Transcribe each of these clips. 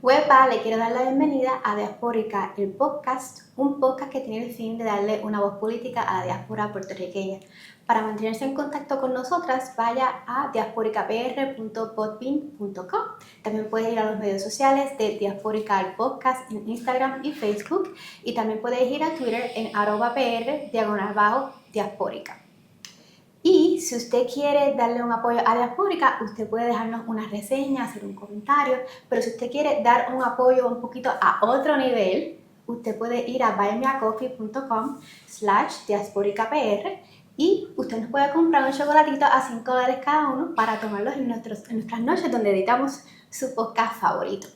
Huepa, le quiero dar la bienvenida a Diaspórica, el podcast, un podcast que tiene el fin de darle una voz política a la diáspora puertorriqueña. Para mantenerse en contacto con nosotras, vaya a diasporicapr.podbean.com. También puede ir a los medios sociales de Diaspórica el podcast en Instagram y Facebook, y también puedes ir a Twitter en @pr_diaspórica. Y si usted quiere darle un apoyo a Diaspórica, usted puede dejarnos una reseña, hacer un comentario, pero si usted quiere dar un apoyo un poquito a otro nivel, usted puede ir a buymeacoffee.com/diasporicapr y usted nos puede comprar un chocolatito a $5 cada uno para tomarlos en nuestras noches donde editamos su podcast favorito.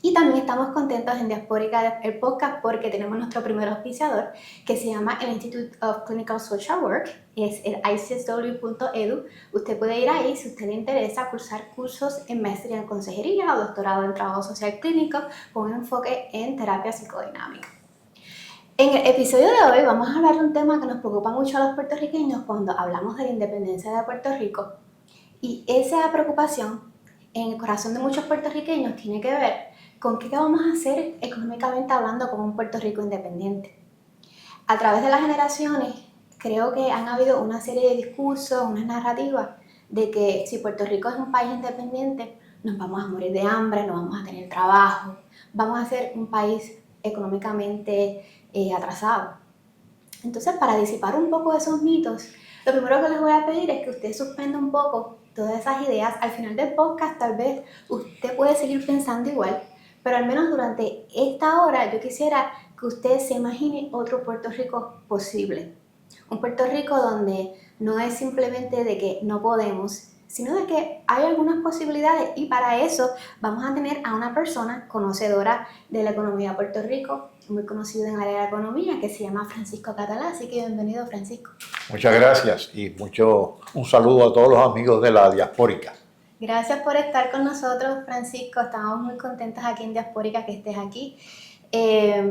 Y también estamos contentos en Diaspórica, el podcast, porque tenemos nuestro primer auspiciador, que se llama el Institute of Clinical Social Work, es el icsw.edu. Usted puede ir ahí si a usted le interesa cursar cursos en maestría en consejería o doctorado en trabajo social clínico con un enfoque en terapia psicodinámica. En el episodio de hoy vamos a hablar de un tema que nos preocupa mucho a los puertorriqueños cuando hablamos de la independencia de Puerto Rico. Y esa preocupación en el corazón de muchos puertorriqueños tiene que ver con qué vamos a hacer económicamente hablando con un Puerto Rico independiente. A través de las generaciones, creo que han habido una serie de discursos, unas narrativas de que si Puerto Rico es un país independiente, nos vamos a morir de hambre, no vamos a tener trabajo, vamos a ser un país económicamente atrasado. Entonces, para disipar un poco esos mitos, lo primero que les voy a pedir es que usted suspenda un poco todas esas ideas. Al final del podcast, tal vez usted puede seguir pensando igual, pero al menos durante esta hora yo quisiera que usted se imagine otro Puerto Rico posible. Un Puerto Rico donde no es simplemente de que no podemos, sino de que hay algunas posibilidades, y para eso vamos a tener a una persona conocedora de la economía de Puerto Rico, muy conocido en el área de la economía, que se llama Francisco Catalá. Así que bienvenido, Francisco. Muchas gracias y un saludo a todos los amigos de la Diaspórica. Gracias por estar con nosotros, Francisco. Estamos muy contentas aquí en Diaspórica que estés aquí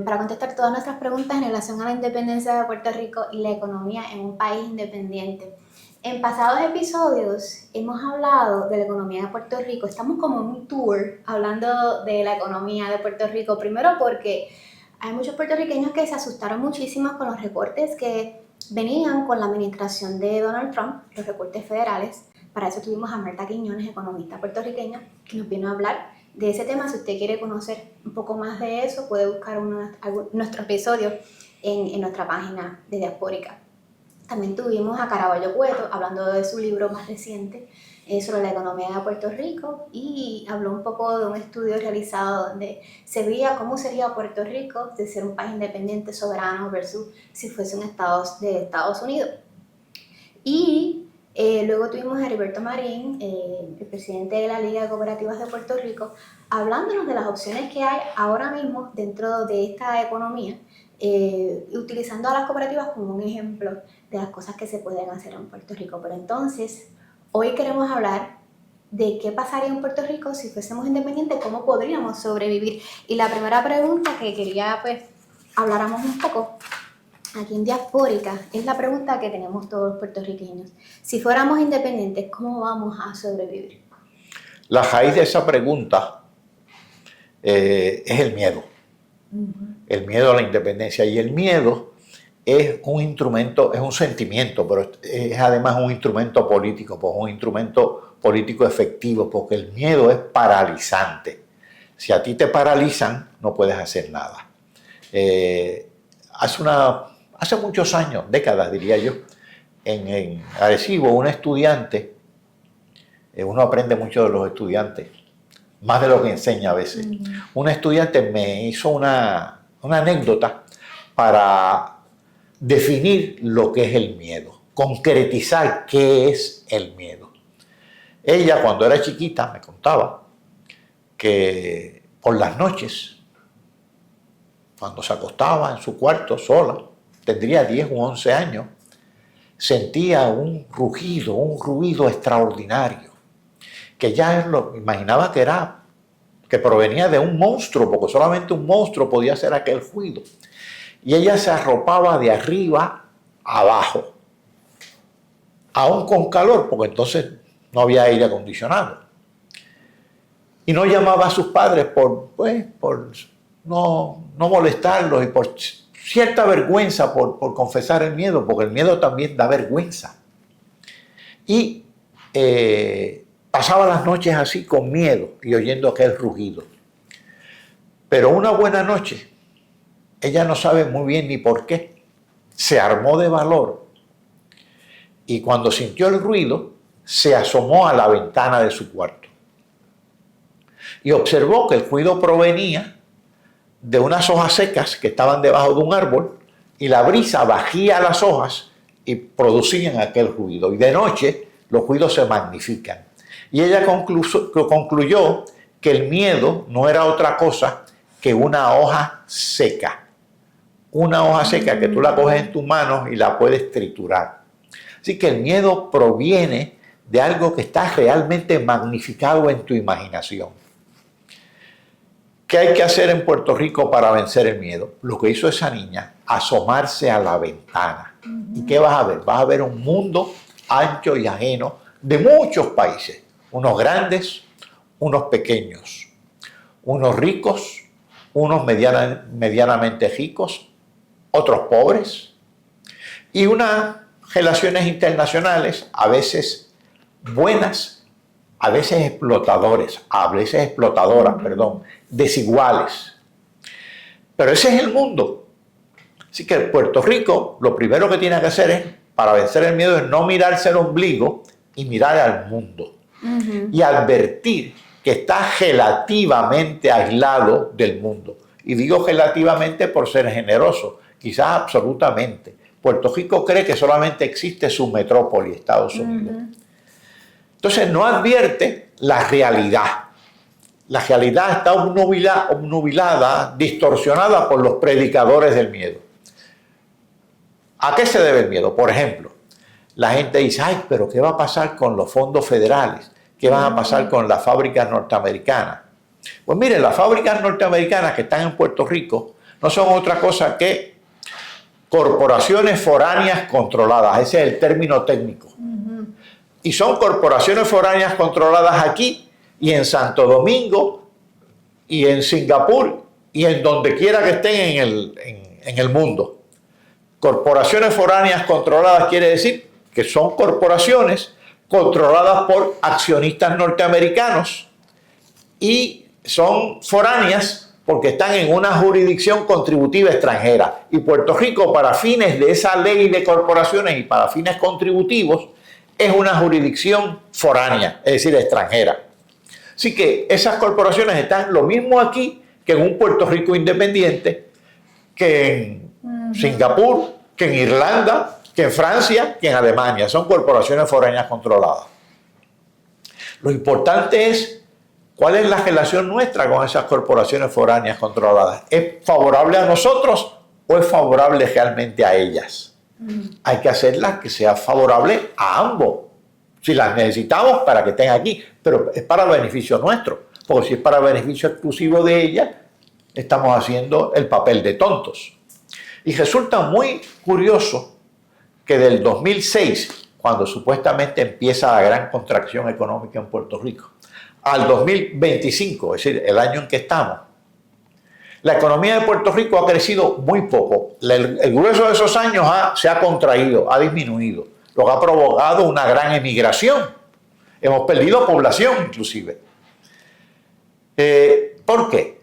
para contestar todas nuestras preguntas en relación a la independencia de Puerto Rico y la economía en un país independiente. En pasados episodios hemos hablado de la economía de Puerto Rico. Estamos como en un tour hablando de la economía de Puerto Rico. Primero porque hay muchos puertorriqueños que se asustaron muchísimo con los recortes que venían con la administración de Donald Trump, los recortes federales. Para eso tuvimos a Marta Quiñones, economista puertorriqueña, que nos vino a hablar de ese tema. Si usted quiere conocer un poco más de eso, puede buscar nuestro episodio en nuestra página de Diaspórica. También tuvimos a Caraballo Cueto hablando de su libro más reciente sobre la economía de Puerto Rico, y habló un poco de un estudio realizado donde se veía cómo sería Puerto Rico de ser un país independiente, soberano, versus si fuese un estado de Estados Unidos. Y luego tuvimos a Heriberto Marín, el presidente de la Liga de Cooperativas de Puerto Rico, hablándonos de las opciones que hay ahora mismo dentro de esta economía, utilizando a las cooperativas como un ejemplo de las cosas que se pueden hacer en Puerto Rico. Pero entonces, hoy queremos hablar de qué pasaría en Puerto Rico si fuésemos independientes, cómo podríamos sobrevivir. Y la primera pregunta que quería habláramos un poco aquí en Diaspórica es la pregunta que tenemos todos los puertorriqueños. Si fuéramos independientes, ¿cómo vamos a sobrevivir? La raíz de esa pregunta es el miedo. El miedo a la independencia. Y el miedo es un instrumento, es un sentimiento, pero es además un instrumento político, pues un instrumento político efectivo, porque el miedo es paralizante. Si a ti te paralizan, no puedes hacer nada. Hace muchos años, décadas diría yo, en Arecibo, un estudiante, uno aprende mucho de los estudiantes, más de lo que enseña a veces. Un estudiante me hizo una anécdota para definir lo que es el miedo, concretizar qué es el miedo. Ella, cuando era chiquita, me contaba que por las noches, cuando se acostaba en su cuarto sola, tendría 10 u 11 años, sentía un ruido extraordinario, que ya lo imaginaba que provenía de un monstruo, porque solamente un monstruo podía hacer aquel ruido. Y ella se arropaba de arriba a abajo, aún con calor, porque entonces no había aire acondicionado. y no llamaba a sus padres por no molestarlos y por cierta vergüenza por confesar el miedo, porque el miedo también da vergüenza. Y pasaba las noches así con miedo y oyendo aquel rugido. Pero una buena noche, ella no sabe muy bien ni por qué, se armó de valor y cuando sintió el ruido, se asomó a la ventana de su cuarto y observó que el ruido provenía de unas hojas secas que estaban debajo de un árbol y la brisa bajía las hojas y producían aquel ruido. Y de noche los ruidos se magnifican. Y ella concluyó que el miedo no era otra cosa que una hoja seca. Una hoja seca que tú la coges en tus manos y la puedes triturar. Así que el miedo proviene de algo que está realmente magnificado en tu imaginación. ¿Qué hay que hacer en Puerto Rico para vencer el miedo? Lo que hizo esa niña, asomarse a la ventana. ¿Y qué vas a ver? Vas a ver un mundo ancho y ajeno de muchos países. Unos grandes, unos pequeños, unos ricos, unos medianamente ricos, otros pobres, y unas relaciones internacionales a veces buenas, a veces explotadoras, desiguales. Pero ese es el mundo. Así que Puerto Rico, lo primero que tiene que hacer para vencer el miedo es no mirarse el ombligo y mirar al mundo. Y advertir que está relativamente aislado del mundo. Y digo relativamente por ser generoso, quizás absolutamente. Puerto Rico cree que solamente existe su metrópoli, Estados Unidos. Entonces no advierte la realidad. La realidad está obnubilada, distorsionada por los predicadores del miedo. ¿A qué se debe el miedo? Por ejemplo, la gente dice, ay, pero ¿qué va a pasar con los fondos federales? ¿Qué van a pasar con las fábricas norteamericanas? Pues miren, las fábricas norteamericanas que están en Puerto Rico no son otra cosa que corporaciones foráneas controladas. Ese es el término técnico. Y son corporaciones foráneas controladas aquí y en Santo Domingo y en Singapur y en donde quiera que estén en el mundo. Corporaciones foráneas controladas quiere decir que son corporaciones controladas por accionistas norteamericanos y son foráneas porque están en una jurisdicción contributiva extranjera. Y Puerto Rico, para fines de esa ley de corporaciones y para fines contributivos, es una jurisdicción foránea, es decir, extranjera. Así que esas corporaciones están lo mismo aquí que en un Puerto Rico independiente, que en Singapur, que en Irlanda, que en Francia, que en Alemania. Son corporaciones foráneas controladas. Lo importante es cuál es la relación nuestra con esas corporaciones foráneas controladas. ¿Es favorable a nosotros o es favorable realmente a ellas? Hay que hacerlas que sea favorable a ambos. Si las necesitamos para que estén aquí, pero es para beneficio nuestro. Porque si es para beneficio exclusivo de ellas, estamos haciendo el papel de tontos. Y resulta muy curioso que del 2006, cuando supuestamente empieza la gran contracción económica en Puerto Rico, al 2025, es decir, el año en que estamos, la economía de Puerto Rico ha crecido muy poco. El grueso de esos años se ha contraído, ha disminuido, lo que ha provocado una gran emigración. Hemos perdido población inclusive. ¿Por qué?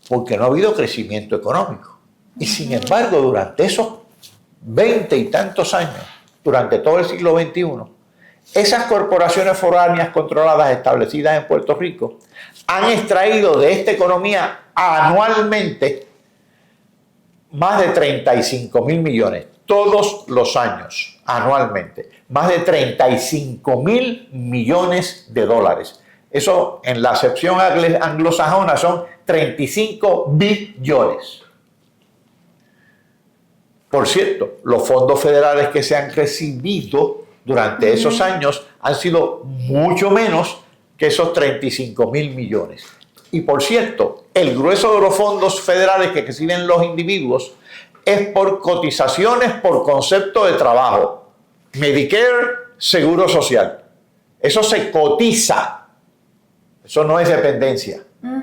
Porque no ha habido crecimiento económico. Y sin embargo, durante esos 20 y tantos años, durante todo el siglo XXI, esas corporaciones foráneas controladas establecidas en Puerto Rico han extraído de esta economía anualmente más de 35.000 millones, todos los años, anualmente, más de 35.000 millones de dólares. Eso en la acepción anglosajona son 35 billones. Por cierto, los fondos federales que se han recibido durante esos años han sido mucho menos que esos 35.000 millones. Y por cierto, el grueso de los fondos federales que reciben los individuos es por cotizaciones por concepto de trabajo. Medicare, Seguro Social. Eso se cotiza. Eso no es dependencia.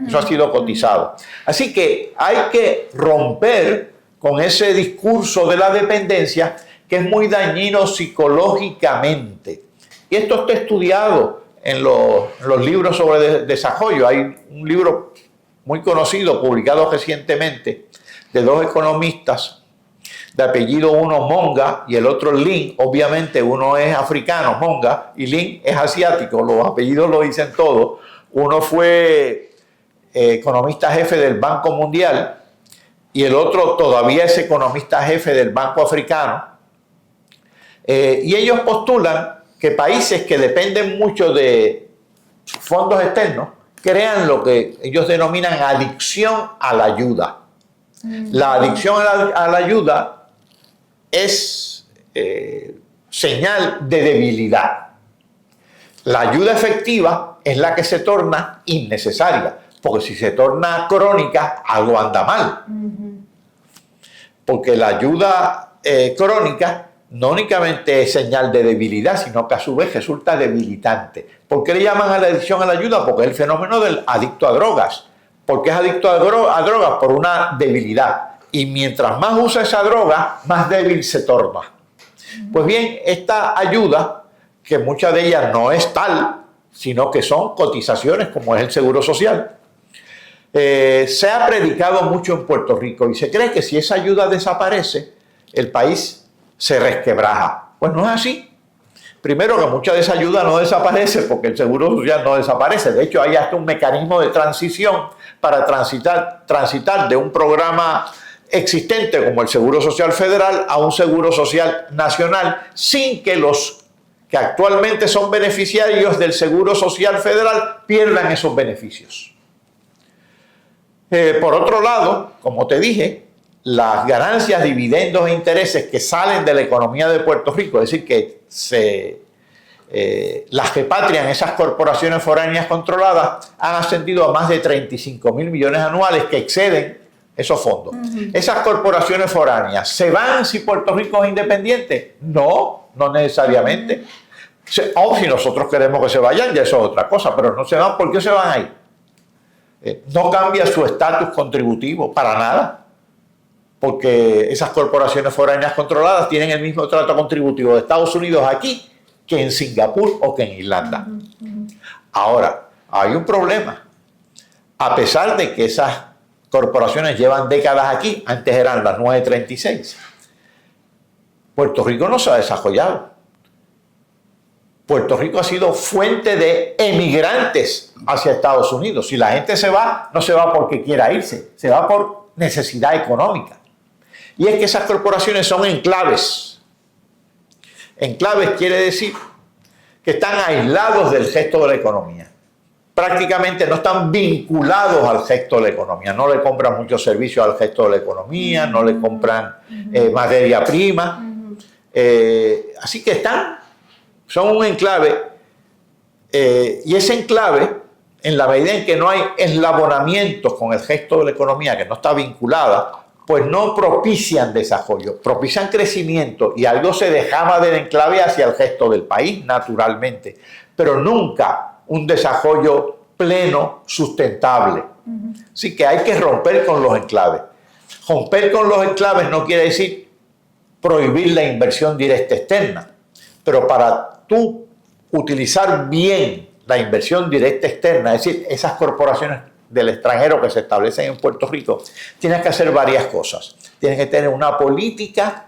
Eso ha sido cotizado. Así que hay que romper con ese discurso de la dependencia que es muy dañino psicológicamente. Y esto está estudiado en los libros sobre desarrollo. Hay un libro muy conocido, publicado recientemente, de dos economistas, de apellido uno Monga y el otro Lin. Obviamente uno es africano, Monga, y Lin es asiático. Los apellidos lo dicen todo. Uno fue economista jefe del Banco Mundial y el otro todavía es economista jefe del Banco Africano. Y ellos postulan que países que dependen mucho de fondos externos crean lo que ellos denominan adicción a la ayuda. La adicción a la ayuda es señal de debilidad. La ayuda efectiva es la que se torna innecesaria, porque si se torna crónica, algo anda mal. Porque la ayuda crónica no únicamente es señal de debilidad, sino que a su vez resulta debilitante. ¿Por qué le llaman a la adicción a la ayuda? Porque es el fenómeno del adicto a drogas. ¿Por qué es adicto a drogas? Por una debilidad. Y mientras más usa esa droga, más débil se torna. Pues bien, esta ayuda, que muchas de ellas no es tal, sino que son cotizaciones como es el Seguro Social, se ha predicado mucho en Puerto Rico y se cree que si esa ayuda desaparece, el país se resquebraja. Pues no es así. Primero, que mucha de esa ayuda no desaparece porque el Seguro Social no desaparece. De hecho, hay hasta un mecanismo de transición para transitar de un programa existente como el Seguro Social Federal a un Seguro Social Nacional, sin que los que actualmente son beneficiarios del Seguro Social Federal pierdan esos beneficios. Por otro lado, como te dije, las ganancias, dividendos e intereses que salen de la economía de Puerto Rico, es decir, que las repatrian esas corporaciones foráneas controladas, han ascendido a más de 35.000 millones anuales, que exceden esos fondos. Esas corporaciones foráneas, ¿se van si Puerto Rico es independiente? No, no necesariamente. O si nosotros queremos que se vayan, ya eso es otra cosa, pero no se van. ¿Por qué se van ahí? No cambia su estatus contributivo para nada, porque esas corporaciones foráneas controladas tienen el mismo trato contributivo de Estados Unidos aquí que en Singapur o que en Irlanda. Ahora, hay un problema. A pesar de que esas corporaciones llevan décadas aquí, antes eran las 936, Puerto Rico no se ha desarrollado. Puerto Rico ha sido fuente de emigrantes hacia Estados Unidos. Si la gente se va, no se va porque quiera irse, se va por necesidad económica. Y es que esas corporaciones son enclaves. Enclaves quiere decir que están aislados del resto de la economía. Prácticamente no están vinculados al resto de la economía. No le compran muchos servicios al resto de la economía, no le compran materia prima. Así que son un enclave, y ese enclave, en la medida en que no hay eslabonamientos con el resto de la economía que no está vinculada, pues no propician desarrollo, propician crecimiento, y algo se dejaba del enclave hacia el resto del país, naturalmente, pero nunca un desarrollo pleno, sustentable. Así que hay que romper con los enclaves. Romper con los enclaves no quiere decir prohibir la inversión directa externa, pero para tú utilizar bien la inversión directa externa, es decir, esas corporaciones del extranjero que se establecen en Puerto Rico, tienes que hacer varias cosas. Tienes que tener una política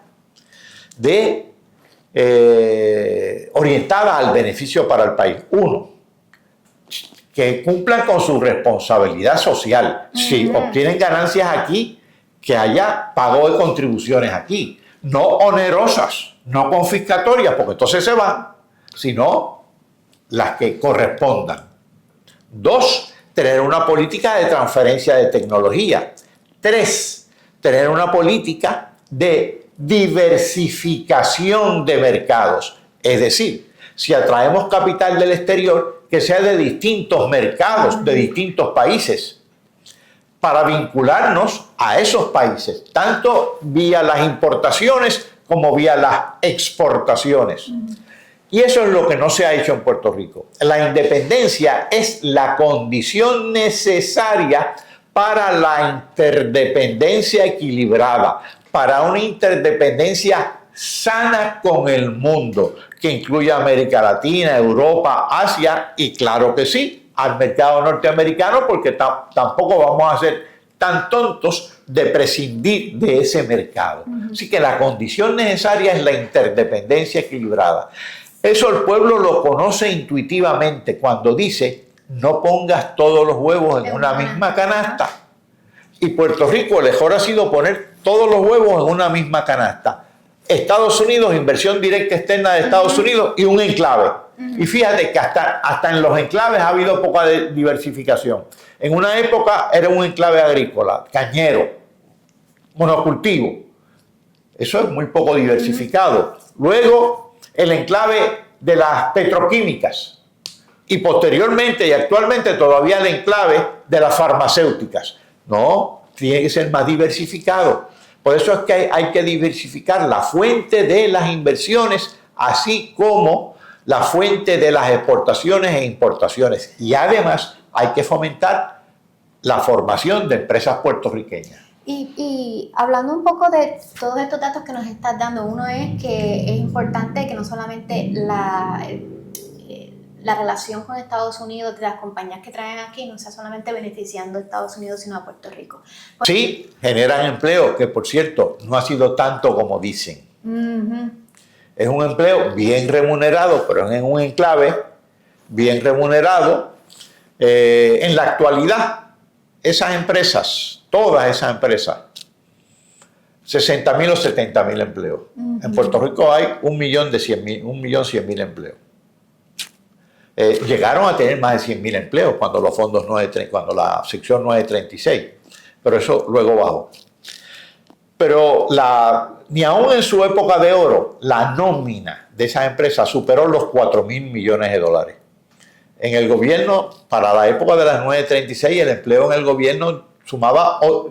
orientada al beneficio para el país. Uno, que cumplan con su responsabilidad social. Si obtienen ganancias aquí, que haya pago de contribuciones aquí, no onerosas, no confiscatorias, porque entonces se van, sino las que correspondan. Dos, tener una política de transferencia de tecnología. Tres, tener una política de diversificación de mercados. Es decir, si atraemos capital del exterior, que sea de distintos mercados, de distintos países, para vincularnos a esos países, tanto vía las importaciones como vía las exportaciones. Y eso es lo que no se ha hecho en Puerto Rico. La independencia es la condición necesaria para la interdependencia equilibrada, para una interdependencia sana con el mundo, que incluye América Latina, Europa, Asia y claro que sí, al mercado norteamericano, porque tampoco vamos a ser tan tontos de prescindir de ese mercado. Así que la condición necesaria es la interdependencia equilibrada. Eso el pueblo lo conoce intuitivamente cuando dice no pongas todos los huevos en una misma canasta. Y Puerto Rico, el mejor ha sido poner todos los huevos en una misma canasta. Estados Unidos, inversión directa externa de Estados Unidos y un enclave. Y fíjate que hasta en los enclaves ha habido poca diversificación. En una época era un enclave agrícola, cañero, monocultivo. Eso es muy poco diversificado. Luego, el enclave de las petroquímicas. Y posteriormente y actualmente todavía el enclave de las farmacéuticas. No, tiene que ser más diversificado. Por eso es que hay que diversificar la fuente de las inversiones, así como la fuente de las exportaciones e importaciones. Y además hay que fomentar la formación de empresas puertorriqueñas. Y hablando un poco de todos estos datos que nos estás dando, uno es que es importante que no solamente la relación con Estados Unidos de las compañías que traen aquí no sea solamente beneficiando a Estados Unidos, sino a Puerto Rico. Sí, generan empleo, que por cierto no ha sido tanto como dicen. Es un empleo bien remunerado, pero es en un enclave bien remunerado. En la actualidad, esas empresas, todas esas empresas, 60.000 o 70.000 empleos. En Puerto Rico hay 1.100.000 empleos. Llegaron a tener más de 100.000 empleos cuando los fondos cuando la sección 936, pero eso luego bajó. Pero ni aún en su época de oro, la nómina de esas empresas superó los 4.000 millones de dólares. En el gobierno, para la época de las 936, el empleo en el gobierno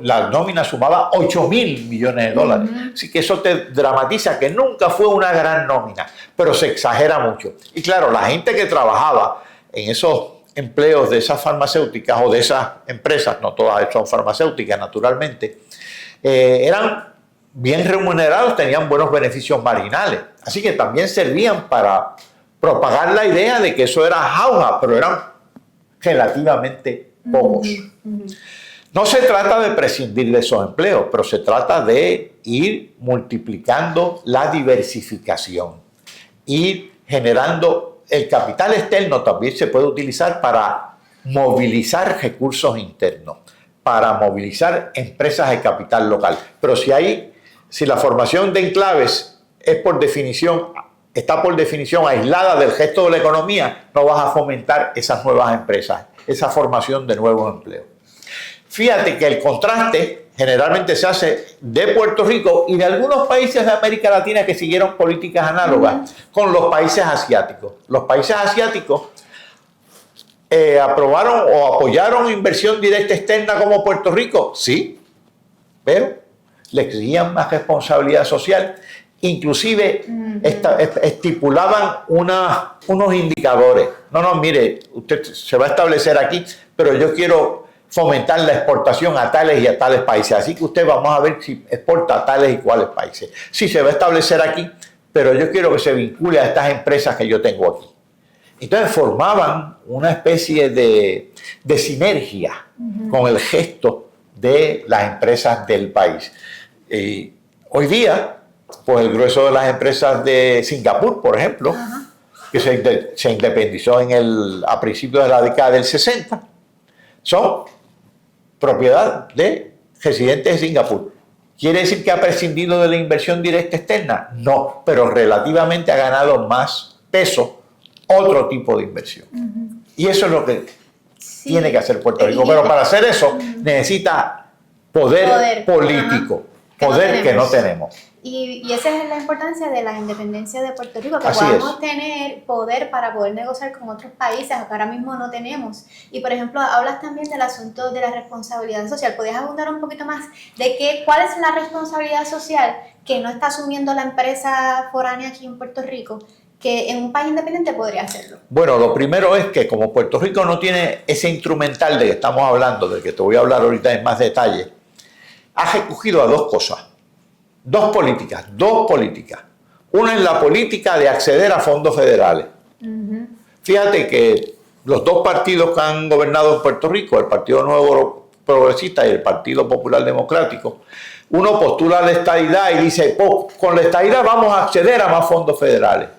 la nómina sumaba 8.000 millones de dólares. Así que eso te dramatiza que nunca fue una gran nómina, pero se exagera mucho. Y claro, la gente que trabajaba en esos empleos de esas farmacéuticas o de esas empresas, no todas son farmacéuticas naturalmente, eran bien remunerados, tenían buenos beneficios marginales. Así que también servían para propagar la idea de que eso era jauja, pero eran relativamente pocos. No se trata de prescindir de esos empleos, pero se trata de ir multiplicando la diversificación, ir generando el capital externo. También se puede utilizar para movilizar recursos internos, para movilizar empresas de capital local. Pero si la formación de enclaves está por definición aislada del resto de la economía, no vas a fomentar esas nuevas empresas, esa formación de nuevos empleos. Fíjate que el contraste generalmente se hace de Puerto Rico y de algunos países de América Latina que siguieron políticas análogas con los países asiáticos. Los países asiáticos aprobaron o apoyaron inversión directa externa como Puerto Rico, sí, pero le exigían más responsabilidad social. Inclusive estipulaban unos indicadores. No, mire, usted se va a establecer aquí, pero yo quiero fomentar la exportación a tales y a tales países. Así que usted vamos a ver si exporta a tales y cuáles países. Sí, se va a establecer aquí, pero yo quiero que se vincule a estas empresas que yo tengo aquí. Entonces formaban una especie de sinergia con el gesto de las empresas del país. Hoy día, pues el grueso de las empresas de Singapur, por ejemplo, que se independizó a principios de la década del 60, son propiedad de residentes de Singapur. ¿Quiere decir que ha prescindido de la inversión directa externa? No, pero relativamente ha ganado más peso otro tipo de inversión. Y eso es lo que tiene que hacer Puerto Rico. Pero para hacer eso necesita poder político, poder que no tenemos. Y esa es la importancia de la independencia de Puerto Rico, que Así podamos tener poder para poder negociar con otros países que ahora mismo no tenemos. Y por ejemplo, hablas también del asunto de la responsabilidad social. ¿Podrías abundar un poquito más de cuál es la responsabilidad social que no está asumiendo la empresa foránea aquí en Puerto Rico, que en un país independiente podría hacerlo? Bueno, lo primero es que como Puerto Rico no tiene ese instrumental de que estamos hablando, del que te voy a hablar ahorita en más detalle, ha recogido a dos cosas, dos políticas. Una es la política de acceder a fondos federales. Fíjate que los dos partidos que han gobernado en Puerto Rico, el Partido Nuevo Progresista y el Partido Popular Democrático, uno postula la estadidad y dice, oh, con la estadidad vamos a acceder a más fondos federales.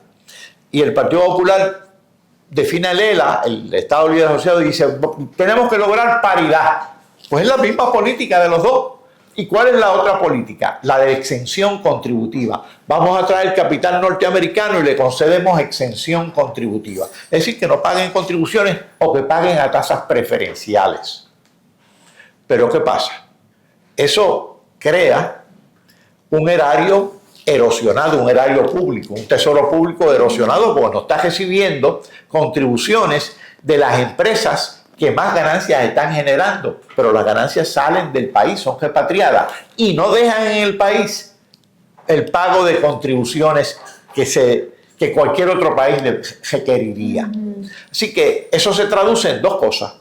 Y el Partido Popular define el ELA, el Estado Libre Asociado, y dice, tenemos que lograr paridad. Pues es la misma política de los dos. ¿Y cuál es la otra política? La de exención contributiva. Vamos a traer capital norteamericano y le concedemos exención contributiva. Es decir, que no paguen contribuciones o que paguen a tasas preferenciales. Pero ¿qué pasa? Eso crea un erario erosionado, un erario público, un tesoro público erosionado porque no está recibiendo contribuciones de las empresas que más ganancias están generando, pero las ganancias salen del país, son repatriadas y no dejan en el país el pago de contribuciones que cualquier otro país requeriría. Así que eso se traduce en dos cosas: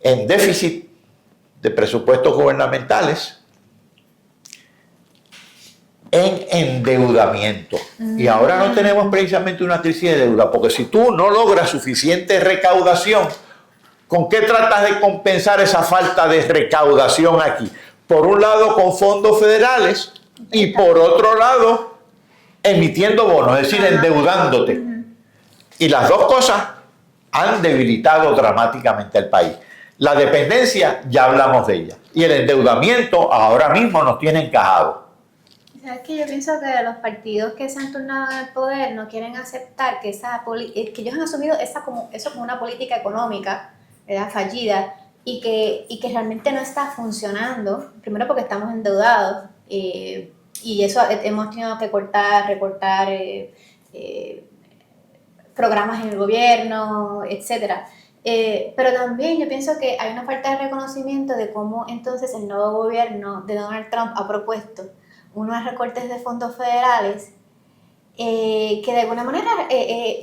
en déficit de presupuestos gubernamentales, en endeudamiento. Y ahora no tenemos precisamente una crisis de deuda, porque si tú no logras suficiente recaudación, ¿con qué tratas de compensar esa falta de recaudación aquí? Por un lado con fondos federales y por otro lado emitiendo bonos, es decir, endeudándote. Y las dos cosas han debilitado dramáticamente al país. La dependencia, ya hablamos de ella, y el endeudamiento ahora mismo nos tiene encajados. Es que yo pienso que los partidos que se han turnado en el poder no quieren aceptar que que ellos han asumido eso como una política económica, ¿verdad?, fallida, y que realmente no está funcionando. Primero porque estamos endeudados y eso hemos tenido que recortar programas en el gobierno, etcétera. Pero también yo pienso que hay una falta de reconocimiento de cómo entonces el nuevo gobierno de Donald Trump ha propuesto unos recortes de fondos federales que de alguna manera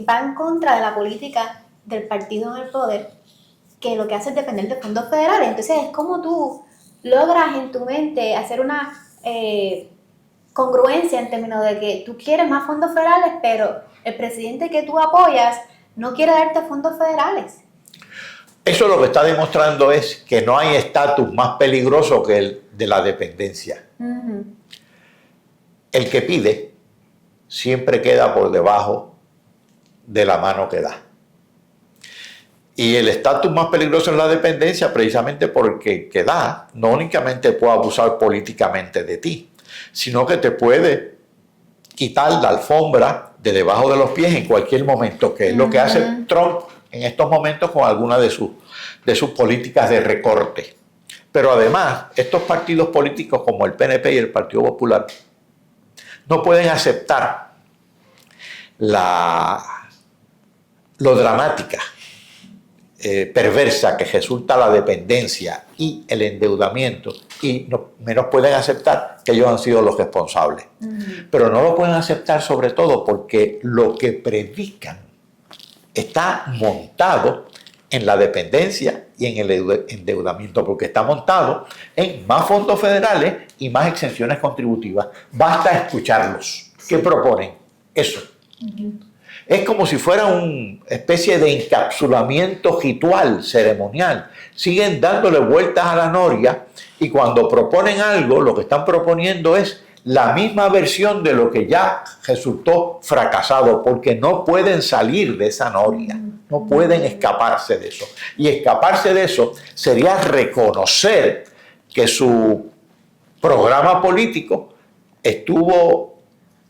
va en contra de la política del partido en el poder, que lo que hace es depender de fondos federales. Entonces es como tú logras en tu mente hacer una congruencia en términos de que tú quieres más fondos federales, pero el presidente que tú apoyas no quiere darte fondos federales. Eso lo que está demostrando es que no hay estatus más peligroso que el de la dependencia. El que pide siempre queda por debajo de la mano que da. Y el estatus más peligroso es la dependencia, precisamente porque el que da no únicamente puede abusar políticamente de ti, sino que te puede quitar la alfombra de debajo de los pies en cualquier momento, que es lo que hace Trump en estos momentos con algunas de sus políticas de recorte. Pero además, estos partidos políticos como el PNP y el Partido Popular no pueden aceptar lo dramática, perversa que resulta la dependencia y el endeudamiento, y menos pueden aceptar que ellos han sido los responsables. Pero no lo pueden aceptar sobre todo porque lo que predican está montado en la dependencia y en el endeudamiento, porque está montado en más fondos federales y más exenciones contributivas. Basta escucharlos. ¿Qué proponen? Eso. Es como si fuera una especie de encapsulamiento ritual, ceremonial. Siguen dándole vueltas a la noria y cuando proponen algo, lo que están proponiendo es la misma versión de lo que ya resultó fracasado, porque no pueden salir de esa noria, no pueden escaparse de eso. Y escaparse de eso sería reconocer que su programa político estuvo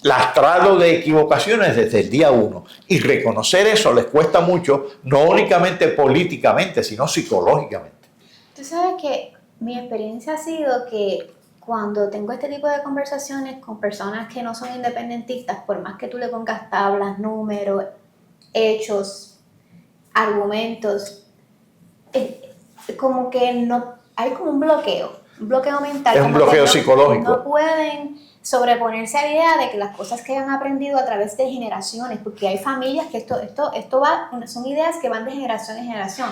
lastrado de equivocaciones desde el día 1. Y reconocer eso les cuesta mucho, no únicamente políticamente, sino psicológicamente. Tú sabes que mi experiencia ha sido que cuando tengo este tipo de conversaciones con personas que no son independentistas, por más que tú le pongas tablas, números, hechos, argumentos, como que no hay como un bloqueo mental. Es un bloqueo psicológico. No pueden sobreponerse a la idea de que las cosas que han aprendido a través de generaciones, porque hay familias que son ideas que van de generación en generación,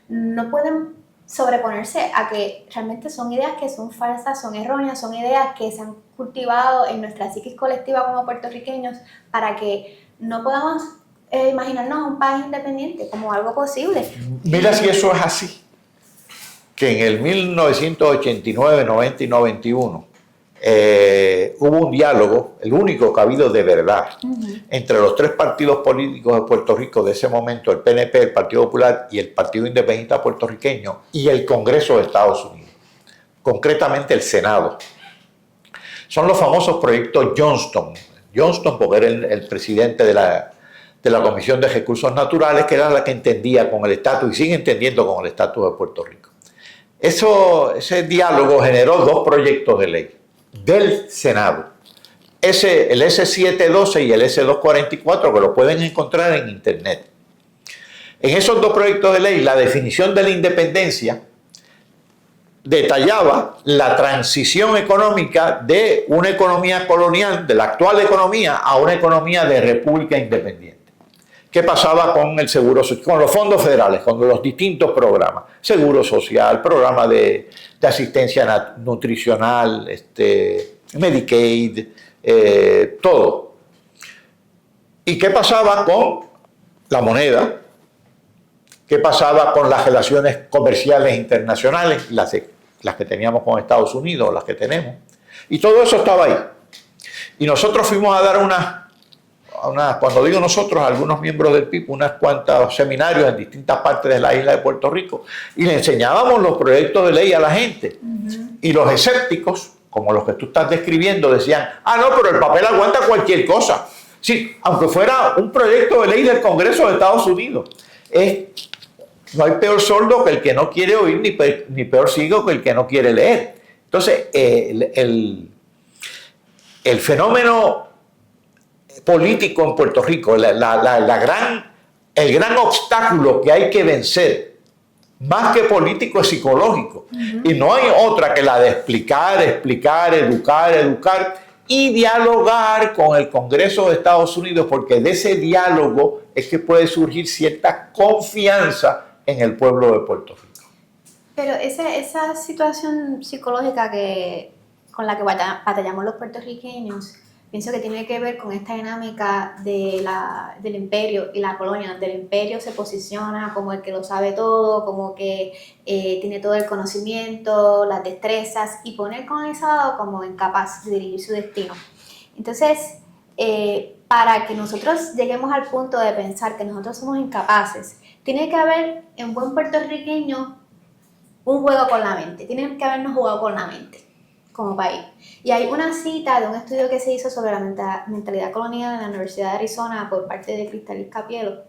no pueden sobreponerse a que realmente son ideas que son falsas, son erróneas, son ideas que se han cultivado en nuestra psiquis colectiva como puertorriqueños para que no podamos imaginarnos un país independiente como algo posible. Mira si eso es así, que en el 1989, 90 y 91 hubo un diálogo, el único que ha habido de verdad, entre los tres partidos políticos de Puerto Rico de ese momento, el PNP, el Partido Popular y el Partido Independentista Puertorriqueño, y el Congreso de Estados Unidos, concretamente el Senado. Son los famosos proyectos Johnston. Johnston, porque era el presidente de la Comisión de Recursos Naturales, que era la que entendía con el estatus y sigue entendiendo con el estatus de Puerto Rico. Ese diálogo generó dos proyectos de ley del Senado. El S712 y el S244, que lo pueden encontrar en internet. En esos dos proyectos de ley, la definición de la independencia detallaba la transición económica de una economía colonial, de la actual economía, a una economía de república independiente. ¿Qué pasaba con el seguro social, con los fondos federales, con los distintos programas? Seguro social, programa de asistencia nutricional, Medicaid, todo. ¿Y qué pasaba con la moneda? ¿Qué pasaba con las relaciones comerciales internacionales, las que teníamos con Estados Unidos, las que tenemos? Y todo eso estaba ahí. Y nosotros fuimos a dar cuando digo nosotros, algunos miembros del PIB, unas cuantas seminarios en distintas partes de la isla de Puerto Rico, y le enseñábamos los proyectos de ley a la gente. Y los escépticos, como los que tú estás describiendo, decían, no, pero el papel aguanta cualquier cosa. Sí, aunque fuera un proyecto de ley del Congreso de Estados Unidos. No hay peor sordo que el que no quiere oír, ni peor ciego que el que no quiere leer. Entonces, el fenómeno político en Puerto Rico, el gran obstáculo que hay que vencer, más que político, es psicológico. Y no hay otra que la de explicar, educar y dialogar con el Congreso de Estados Unidos, porque de ese diálogo es que puede surgir cierta confianza en el pueblo de Puerto Rico. Pero esa situación psicológica con la que batallamos los puertorriqueños, pienso que tiene que ver con esta dinámica del imperio y la colonia, donde el imperio se posiciona como el que lo sabe todo, como que tiene todo el conocimiento, las destrezas, y pone al colonizado como incapaz de dirigir su destino. Entonces, para que nosotros lleguemos al punto de pensar que nosotros somos incapaces, tiene que haber en buen puertorriqueño un juego con la mente, tiene que habernos jugado con la mente como país. Y hay una cita de un estudio que se hizo sobre la mentalidad colonial en la Universidad de Arizona por parte de Cristal Capielo,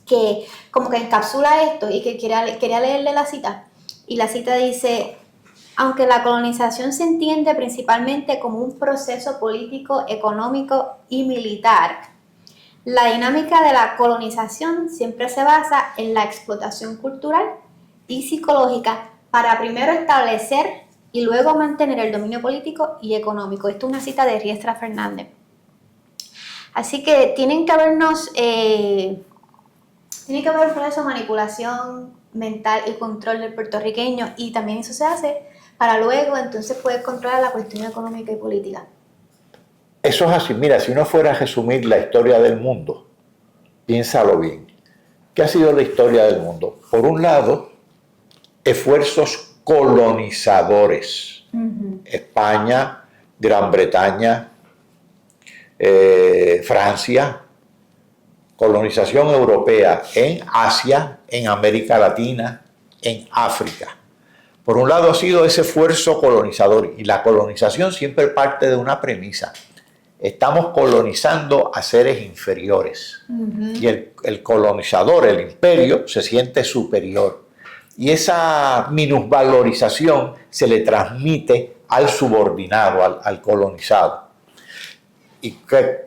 que como que encapsula esto y que quería leerle la cita. Y la cita dice: aunque la colonización se entiende principalmente como un proceso político, económico y militar, la dinámica de la colonización siempre se basa en la explotación cultural y psicológica para primero establecer y luego mantener el dominio político y económico. Esto es una cita de Riestra Fernández. Así que tiene que haber un proceso de manipulación mental y control del puertorriqueño, y también eso se hace para luego entonces poder controlar la cuestión económica y política. Eso es así. Mira, si uno fuera a resumir la historia del mundo, piénsalo bien. ¿Qué ha sido la historia del mundo? Por un lado, esfuerzos colonizadores. España, Gran Bretaña, Francia, colonización europea en Asia, en América Latina, en África. Por un lado ha sido ese esfuerzo colonizador, y la colonización siempre parte de una premisa: estamos colonizando a seres inferiores. Y el colonizador, el imperio, se siente superior. Y esa minusvalorización se le transmite al subordinado, al colonizado. ¿Y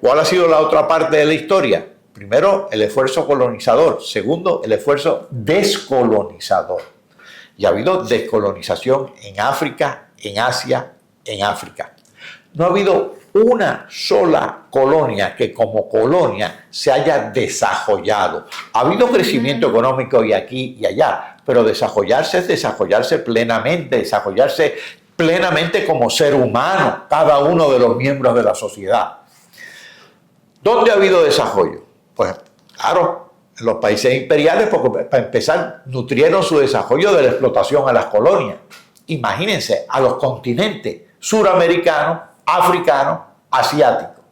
cuál ha sido la otra parte de la historia? Primero, el esfuerzo colonizador. Segundo, el esfuerzo descolonizador. Y ha habido descolonización en África, en Asia, en África. no ha habido una sola colonia que como colonia se haya desarrollado. Ha habido crecimiento económico y aquí y allá, pero desarrollarse es desarrollarse plenamente como ser humano, cada uno de los miembros de la sociedad. ¿Dónde ha habido desarrollo? Pues claro, en los países imperiales, porque para empezar nutrieron su desarrollo de la explotación a las colonias. Imagínense, a los continentes suramericanos, africanos, asiáticos.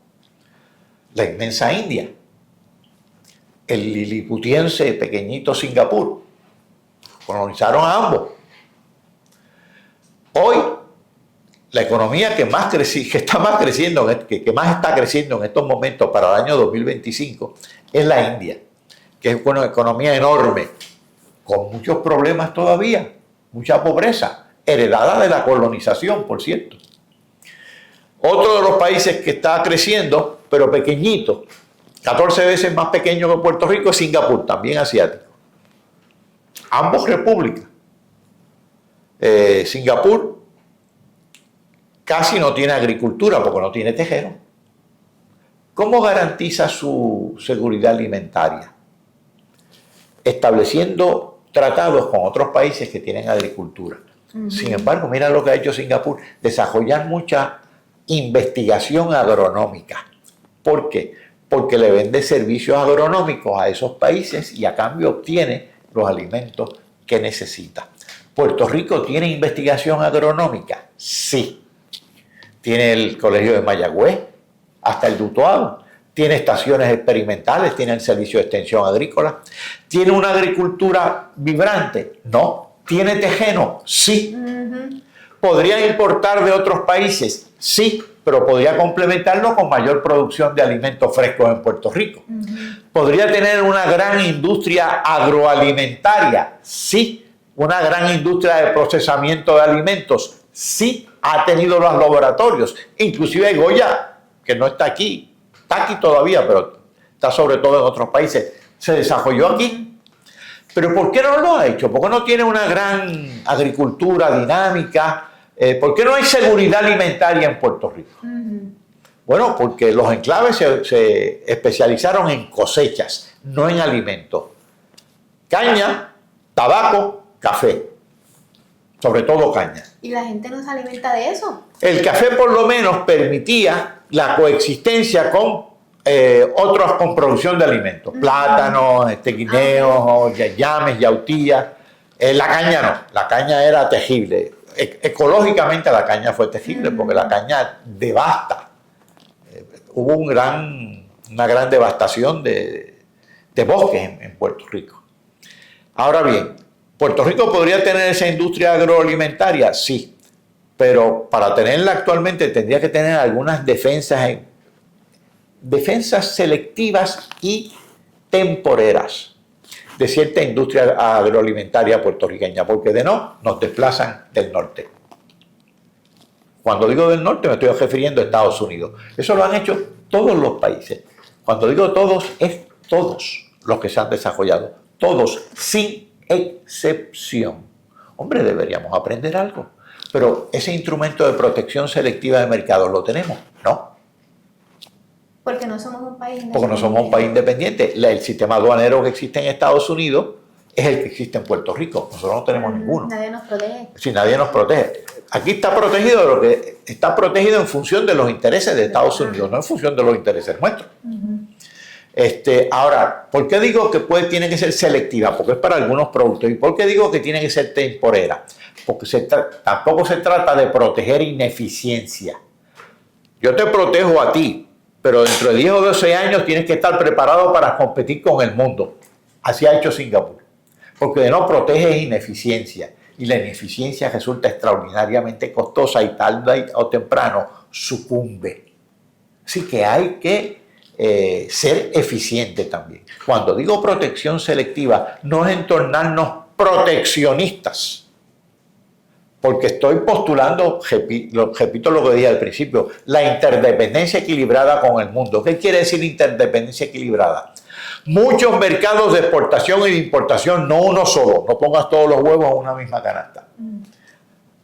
La inmensa India, el liliputiense pequeñito Singapur, colonizaron a ambos. Hoy, la economía que más está creciendo en estos momentos para el año 2025 es la India, que es una economía enorme, con muchos problemas todavía, mucha pobreza, heredada de la colonización, por cierto. Otro de los países que está creciendo, pero pequeñito, 14 veces más pequeño que Puerto Rico, es Singapur, también asiático. Ambos repúblicas. Singapur casi no tiene agricultura porque no tiene tejero. ¿Cómo garantiza su seguridad alimentaria? Estableciendo tratados con otros países que tienen agricultura. Sin embargo, mira lo que ha hecho Singapur, desarrollar mucha investigación agronómica. ¿Por qué? Porque le vende servicios agronómicos a esos países y a cambio obtiene los alimentos que necesita. ¿Puerto Rico tiene investigación agronómica? Sí. Tiene el Colegio de Mayagüez, hasta el Dutuado. Tiene estaciones experimentales, tiene el servicio de extensión agrícola. ¿Tiene una agricultura vibrante? No. ¿Tiene tejeno? Sí. ¿Podría importar de otros países? Sí, pero podría complementarlo con mayor producción de alimentos frescos en Puerto Rico. ¿Podría tener una gran industria agroalimentaria? Sí. ¿Una gran industria de procesamiento de alimentos? Sí. Ha tenido los laboratorios. Inclusive Goya, que no está aquí todavía, pero está sobre todo en otros países, se desarrolló aquí. Pero ¿por qué no lo ha hecho? ¿Por qué no tiene una gran agricultura dinámica? ¿Por qué no hay seguridad alimentaria en Puerto Rico? Bueno, porque los enclaves se especializaron en cosechas, no en alimentos. Caña, tabaco, café. Sobre todo caña. ¿Y la gente no se alimenta de eso? El café por lo menos permitía la coexistencia con con producción de alimentos. Plátanos, guineos, yayames, yautillas. La caña no, la caña era tejible. Ecológicamente la caña fue tejible porque la caña devasta. Hubo una gran devastación de bosques en Puerto Rico. Ahora bien, ¿Puerto Rico podría tener esa industria agroalimentaria? Sí, pero para tenerla actualmente tendría que tener algunas defensas selectivas y temporeras de cierta industria agroalimentaria puertorriqueña, porque de no, nos desplazan del norte. Cuando digo del norte me estoy refiriendo a Estados Unidos. Eso lo han hecho todos los países. Cuando digo todos, es todos los que se han desarrollado. Todos, sin excepción. Hombre, deberíamos aprender algo. Pero ese instrumento de protección selectiva de mercados, ¿lo tenemos? No. Porque no somos un país independiente. Porque no somos un país independiente. El sistema aduanero que existe en Estados Unidos es el que existe en Puerto Rico. Nosotros no tenemos ninguno. Nadie nos protege. Sí, nadie nos protege. Aquí está protegido está protegido en función de los intereses de Estados Unidos, no en función de los intereses nuestros. Ahora, ¿por qué digo que tiene que ser selectiva? Porque es para algunos productos. ¿Y por qué digo que tiene que ser temporera? Porque tampoco se trata de proteger ineficiencia. Yo te protejo a ti, pero dentro de 10 o 12 años tienes que estar preparado para competir con el mundo. Así ha hecho Singapur. Porque de no proteges ineficiencia. Y la ineficiencia resulta extraordinariamente costosa y tarde o temprano sucumbe. Así que hay que ser eficiente también. Cuando digo protección selectiva, no es en tornarnos proteccionistas, porque estoy postulando, repito lo que dije al principio, la interdependencia equilibrada con el mundo. ¿Qué quiere decir interdependencia equilibrada? Muchos mercados de exportación y de importación, no uno solo, no pongas todos los huevos en una misma canasta.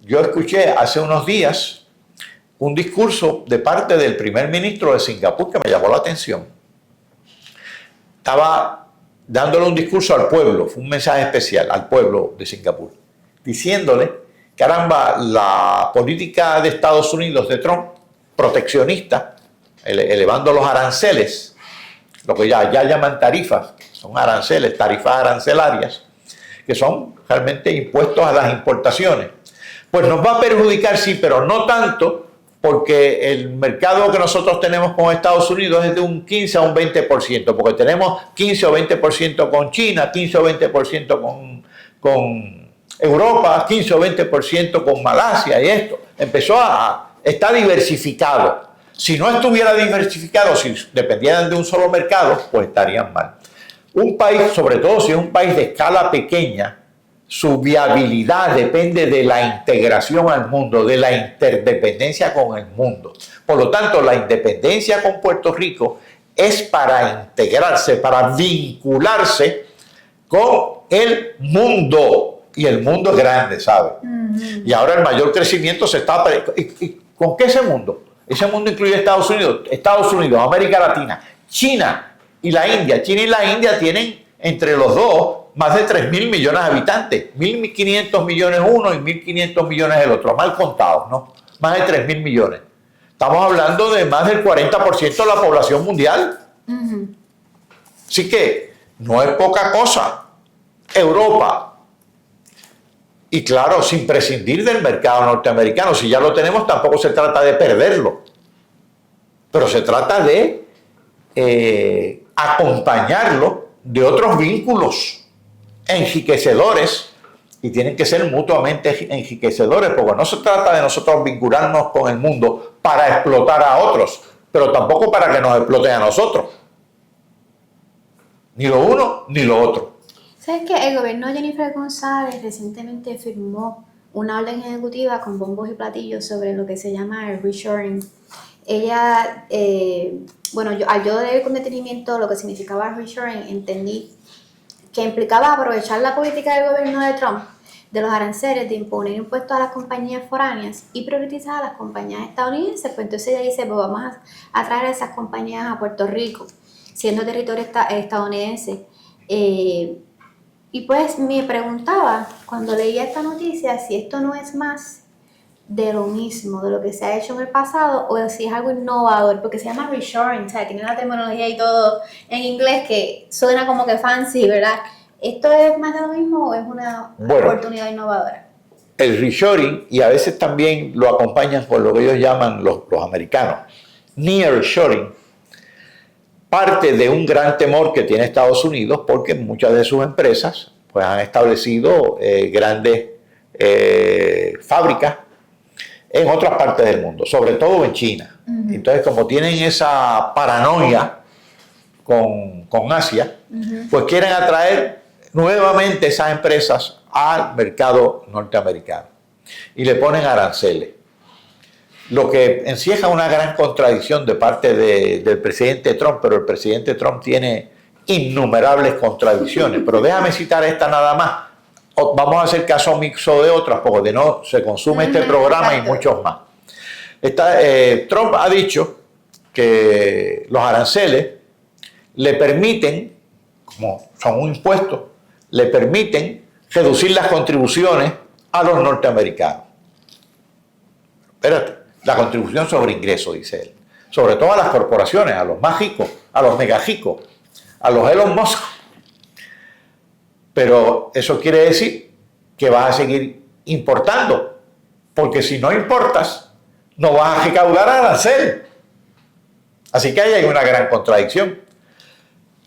Yo escuché hace unos días un discurso de parte del primer ministro de Singapur que me llamó la atención. Estaba dándole un discurso al pueblo, fue un mensaje especial al pueblo de Singapur, diciéndole, caramba, la política de Estados Unidos de Trump, proteccionista, elevando los aranceles, lo que ya llaman tarifas, son aranceles, tarifas arancelarias, que son realmente impuestos a las importaciones. Pues nos va a perjudicar, sí, pero no tanto, porque el mercado que nosotros tenemos con Estados Unidos es de un 15 a un 20%, porque tenemos 15 o 20% con China, 15 o 20% con Europa, 15 o 20% con Malasia y esto. Está diversificado. Si no estuviera diversificado, si dependieran de un solo mercado, pues estarían mal. Un país, sobre todo si es un país de escala pequeña, su viabilidad depende de la integración al mundo, de la interdependencia con el mundo. Por lo tanto, la independencia con Puerto Rico es para integrarse, para vincularse con el mundo. Y el mundo es grande, ¿sabe? Y ahora el mayor crecimiento se está... ¿Y con qué ese mundo? Ese mundo incluye Estados Unidos, América Latina, China y la India. China y la India tienen entre los dos más de 3.000 millones de habitantes, 1.500 millones uno y 1.500 millones el otro, mal contados, ¿no? Más de 3.000 millones. Estamos hablando de más del 40% de la población mundial. Así que no es poca cosa. Europa, y claro, sin prescindir del mercado norteamericano, si ya lo tenemos, tampoco se trata de perderlo, pero se trata de acompañarlo de otros vínculos enriquecedores, y tienen que ser mutuamente enriquecedores, porque no se trata de nosotros vincularnos con el mundo para explotar a otros, pero tampoco para que nos exploten a nosotros. Ni lo uno ni lo otro. ¿Sabes qué? El gobierno de Jennifer González recientemente firmó una orden ejecutiva con bombos y platillos sobre lo que se llama el reshoring. Ella, al yo leer con detenimiento lo que significaba el reshoring, entendí que implicaba aprovechar la política del gobierno de Trump de los aranceles, de imponer impuestos a las compañías foráneas y priorizar a las compañías estadounidenses. Pues entonces ella dice, pues vamos a traer a esas compañías a Puerto Rico, siendo territorio estadounidense. Y pues me preguntaba, cuando leía esta noticia, si esto no es más de lo mismo, de lo que se ha hecho en el pasado, o si es algo innovador, porque se llama reshoring, o sea, tiene una terminología y todo en inglés que suena como que fancy, ¿verdad? ¿Esto es más de lo mismo o es una oportunidad innovadora? El reshoring, y a veces también lo acompañan por lo que ellos llaman los americanos, nearshoring, parte de un gran temor que tiene Estados Unidos, porque muchas de sus empresas pues, han establecido grandes fábricas en otras partes del mundo, sobre todo en China. Entonces, como tienen esa paranoia con Asia, pues quieren atraer nuevamente esas empresas al mercado norteamericano y le ponen aranceles. Lo que encierra una gran contradicción de parte del presidente Trump, pero el presidente Trump tiene innumerables contradicciones. Pero déjame citar esta nada más. Vamos a hacer caso omiso de otras, porque de no se consume este programa y muchos más. Trump ha dicho que los aranceles le permiten, como son un impuesto, le permiten reducir las contribuciones a los norteamericanos. Espérate, la contribución sobre ingresos, dice él. Sobre todo a las corporaciones, a los más ricos, a los mega ricos, a los Elon Musk. Pero eso quiere decir que vas a seguir importando, porque si no importas, no vas a recaudar arancel. Así que ahí hay una gran contradicción.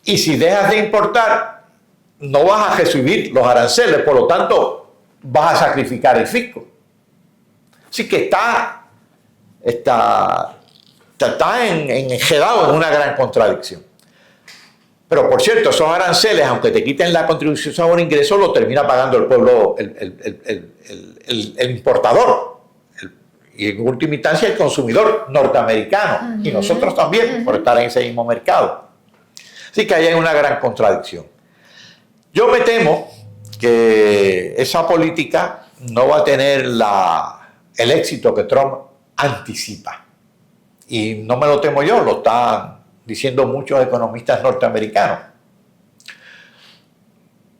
Y si dejas de importar, no vas a recibir los aranceles, por lo tanto, vas a sacrificar el fisco. Así que está enredado en una gran contradicción. Pero por cierto, esos aranceles, aunque te quiten la contribución sobre ingresos, lo termina pagando el pueblo, el importador. Y en última instancia el consumidor norteamericano. Y nosotros también, por estar en ese mismo mercado. Así que ahí hay una gran contradicción. Yo me temo que esa política no va a tener el éxito que Trump anticipa. Y no me lo temo yo, lo están diciendo muchos economistas norteamericanos.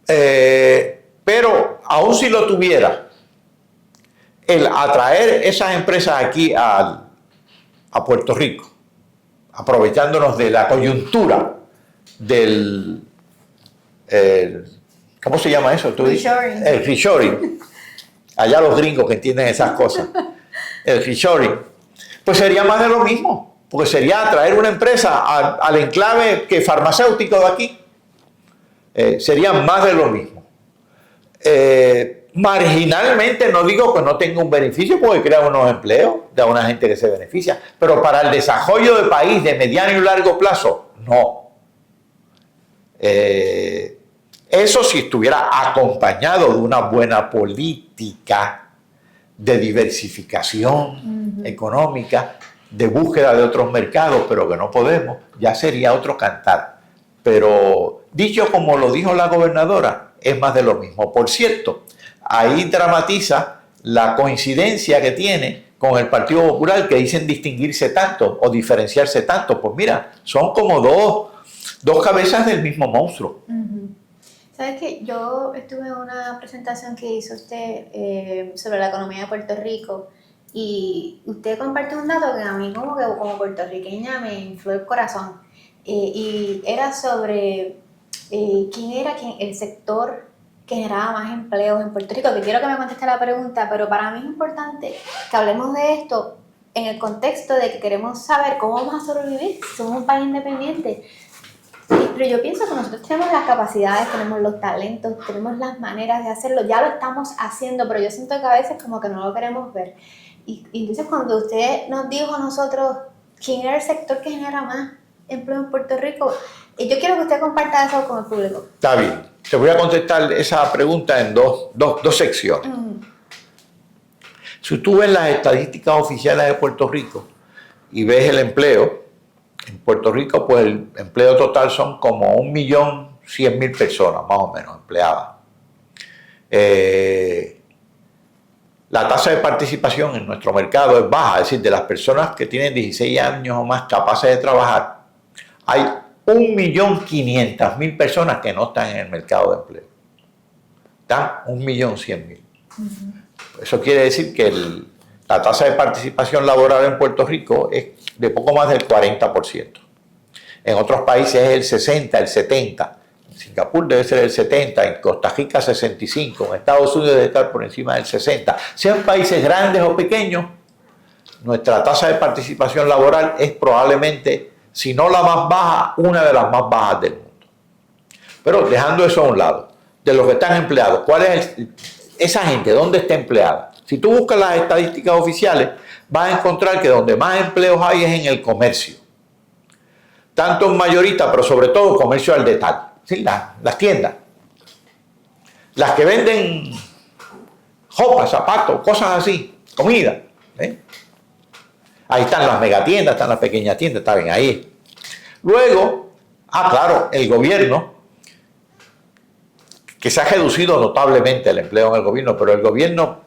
Pero aun si lo tuviera, el atraer esas empresas aquí a Puerto Rico, aprovechándonos de la coyuntura del... ¿cómo se llama eso? Reshoring. El reshoring. Allá los gringos que entienden esas cosas. El reshoring. Pues sería más de lo mismo, porque sería atraer una empresa al enclave que farmacéutico de aquí. Sería más de lo mismo. Marginalmente no digo que no tenga un beneficio porque crea unos empleos de una gente que se beneficia, pero para el desarrollo del país de mediano y largo plazo, no. Eso si estuviera acompañado de una buena política de diversificación económica, de búsqueda de otros mercados, pero que no podemos, ya sería otro cantar. Pero dicho como lo dijo la gobernadora, es más de lo mismo. Por cierto, ahí dramatiza la coincidencia que tiene con el Partido Popular, que dicen distinguirse tanto o diferenciarse tanto. Pues mira, son como dos cabezas del mismo monstruo. ¿Sabes qué? Yo estuve en una presentación que hizo usted sobre la economía de Puerto Rico y usted compartió un dato que a mí como puertorriqueña me infló el corazón. Y era sobre quién era el sector que generaba más empleos en Puerto Rico, que quiero que me conteste la pregunta, pero para mí es importante que hablemos de esto en el contexto de que queremos saber cómo vamos a sobrevivir si somos un país independiente. Pero yo pienso que nosotros tenemos las capacidades, tenemos los talentos, tenemos las maneras de hacerlo, ya lo estamos haciendo, pero yo siento que a veces como que no lo queremos ver. Y entonces cuando usted nos dijo a nosotros quién era el sector que genera más empleo en Puerto Rico, y yo quiero que usted comparta eso con el público. Está bien. Te voy a contestar esa pregunta en dos secciones. Si tú ves las estadísticas oficiales de Puerto Rico y ves el empleo, en Puerto Rico pues el empleo total son como 1.100.000 personas, más o menos, empleadas. La tasa de participación en nuestro mercado es baja, es decir, de las personas que tienen 16 años o más capaces de trabajar, hay 1.500.000 personas que no están en el mercado de empleo. Están 1.100.000. Eso quiere decir que la tasa de participación laboral en Puerto Rico es de poco más del 40%. En otros países es el 60, el 70. En Singapur debe ser el 70, en Costa Rica 65, en Estados Unidos debe estar por encima del 60. Sean países grandes o pequeños, nuestra tasa de participación laboral es probablemente, si no la más baja, una de las más bajas del mundo. Pero dejando eso a un lado, de los que están empleados, ¿cuál es esa gente? ¿Dónde está empleada? Si tú buscas las estadísticas oficiales, vas a encontrar que donde más empleos hay es en el comercio. Tanto en mayorista, pero sobre todo comercio al detalle. ¿Sí? Las tiendas. Las que venden ropa, zapatos, cosas así, comida. Ahí están las megatiendas, están las pequeñas tiendas, está bien ahí. Luego, claro, el gobierno, que se ha reducido notablemente el empleo en el gobierno, pero el gobierno,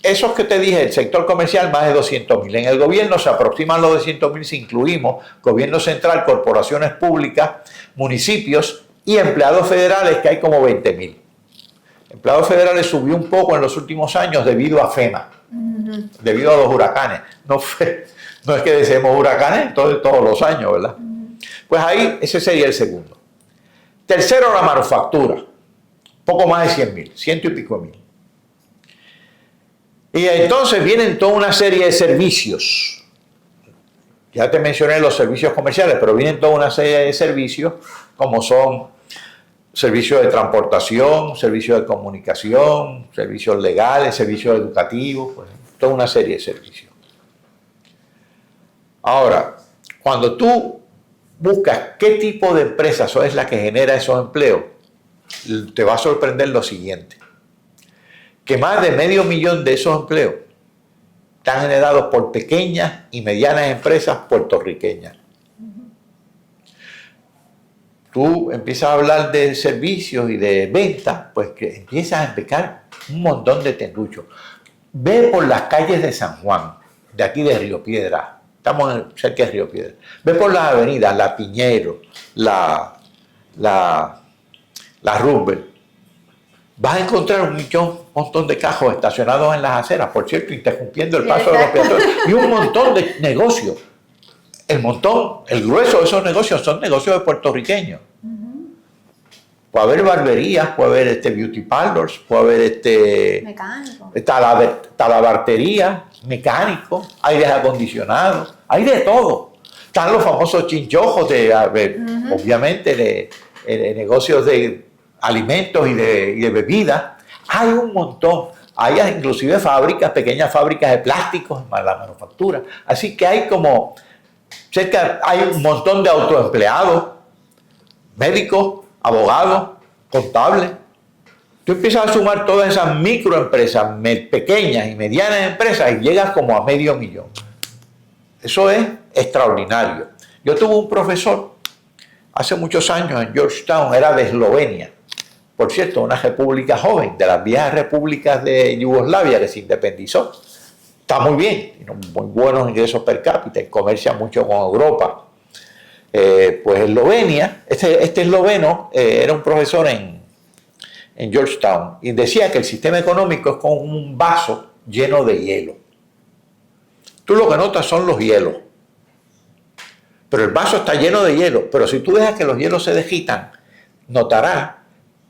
esos que te dije, el sector comercial, más de 200.000. En el gobierno se aproximan los 200.000 si incluimos gobierno central, corporaciones públicas, municipios y empleados federales, que hay como 20.000. Empleados federales subió un poco en los últimos años debido a FEMA, debido a los huracanes. No es que deseemos huracanes todos los años, ¿verdad? Pues ahí ese sería el segundo. Tercero, la manufactura. Poco más de 100.000, 100 y pico mil. Y entonces vienen toda una serie de servicios. Ya te mencioné los servicios comerciales, pero vienen toda una serie de servicios como son servicios de transportación, servicios de comunicación, servicios legales, servicios educativos, pues, toda una serie de servicios. Ahora, cuando tú buscas qué tipo de empresa es la que genera esos empleos, te va a sorprender lo siguiente, que más de 500.000 de esos empleos están generados por pequeñas y medianas empresas puertorriqueñas. Tú empiezas a hablar de servicios y de ventas, pues que empiezas a empecar un montón de tenduchos. Ve por las calles de San Juan, de aquí de Río Piedra, estamos cerca de Río Piedra, ve por las avenidas, la Piñero, la Roosevelt, vas a encontrar un montón de cajos estacionados en las aceras, por cierto, interrumpiendo el paso de los peatones, y un montón de negocios. El grueso de esos negocios son negocios de puertorriqueños. Puede haber barberías, puede haber beauty parlors, puede haber mecánico, talabartería, mecánico, aires acondicionados, hay de todo. Están los famosos chinchojos obviamente de negocios de alimentos y de bebidas. Hay un montón. Hay inclusive pequeñas fábricas de plásticos en la manufactura. Así que hay hay un montón de autoempleados, médicos, abogados, contables. Tú empiezas a sumar todas esas microempresas, pequeñas y medianas empresas y llegas como a 500,000. Eso es extraordinario. Yo tuve un profesor hace muchos años en Georgetown, era de Eslovenia. Por cierto, una república joven, de las viejas repúblicas de Yugoslavia que se independizó. Está muy bien, tiene muy buenos ingresos per cápita y comercia mucho con Europa. Pues Eslovenia, este esloveno era un profesor en Georgetown y decía que el sistema económico es como un vaso lleno de hielo. Tú lo que notas son los hielos, pero el vaso está lleno de hielo, pero si tú dejas que los hielos se deshitan, notarás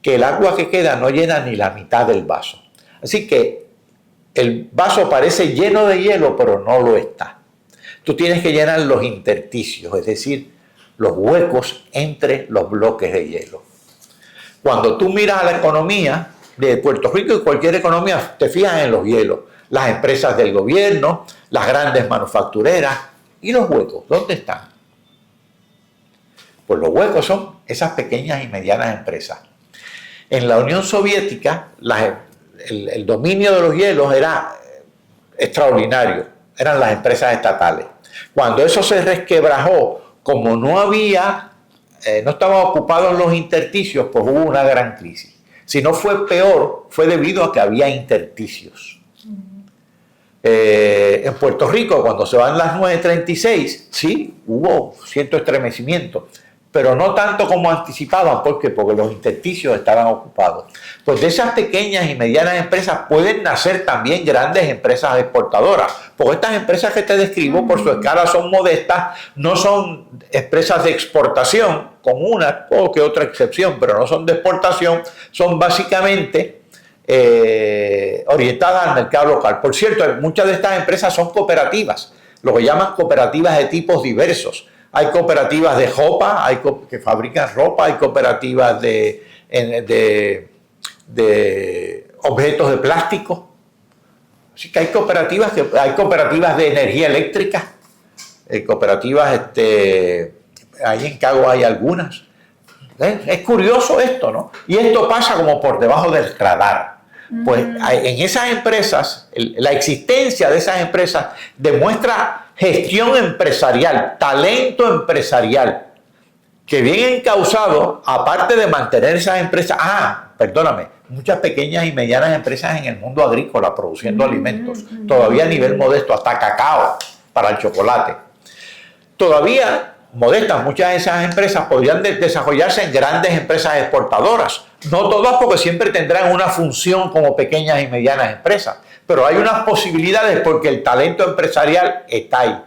que el agua que queda no llena ni la mitad del vaso. Así que el vaso parece lleno de hielo, pero no lo está. Tú tienes que llenar los intersticios, es decir, los huecos entre los bloques de hielo. Cuando tú miras a la economía de Puerto Rico y cualquier economía, te fijas en los hielos, las empresas del gobierno, las grandes manufactureras y los huecos, ¿dónde están? Pues los huecos son esas pequeñas y medianas empresas. En la Unión Soviética, el dominio de los hielos era extraordinario, eran las empresas estatales. Cuando eso se resquebrajó, como no estaban ocupados los intersticios, pues hubo una gran crisis. Si no fue peor, fue debido a que había intersticios. En Puerto Rico, cuando se van las 9:36, sí, hubo cierto estremecimiento, pero no tanto como anticipaban. ¿Por qué? Porque los intersticios estaban ocupados. Pues de esas pequeñas y medianas empresas pueden nacer también grandes empresas exportadoras, porque estas empresas que te describo, por su escala son modestas, no son empresas de exportación, con una o que otra excepción, pero no son de exportación, son básicamente orientadas al mercado local. Por cierto, muchas de estas empresas son cooperativas, lo que llaman cooperativas de tipos diversos. Hay cooperativas de ropa, que fabrican ropa, hay cooperativas de objetos de plástico. Así que hay cooperativas de energía eléctrica, cooperativas, ahí en Caguas hay algunas. Es curioso esto, ¿no? Y esto pasa como por debajo del radar. Pues en esas empresas, la existencia de esas empresas demuestra gestión empresarial, talento empresarial, que bien encausado, aparte de mantener esas empresas, muchas pequeñas y medianas empresas en el mundo agrícola produciendo alimentos, todavía a nivel modesto, hasta cacao para el chocolate. Todavía modestas, muchas de esas empresas podrían desarrollarse en grandes empresas exportadoras. No todas, porque siempre tendrán una función como pequeñas y medianas empresas, pero hay unas posibilidades porque el talento empresarial está ahí.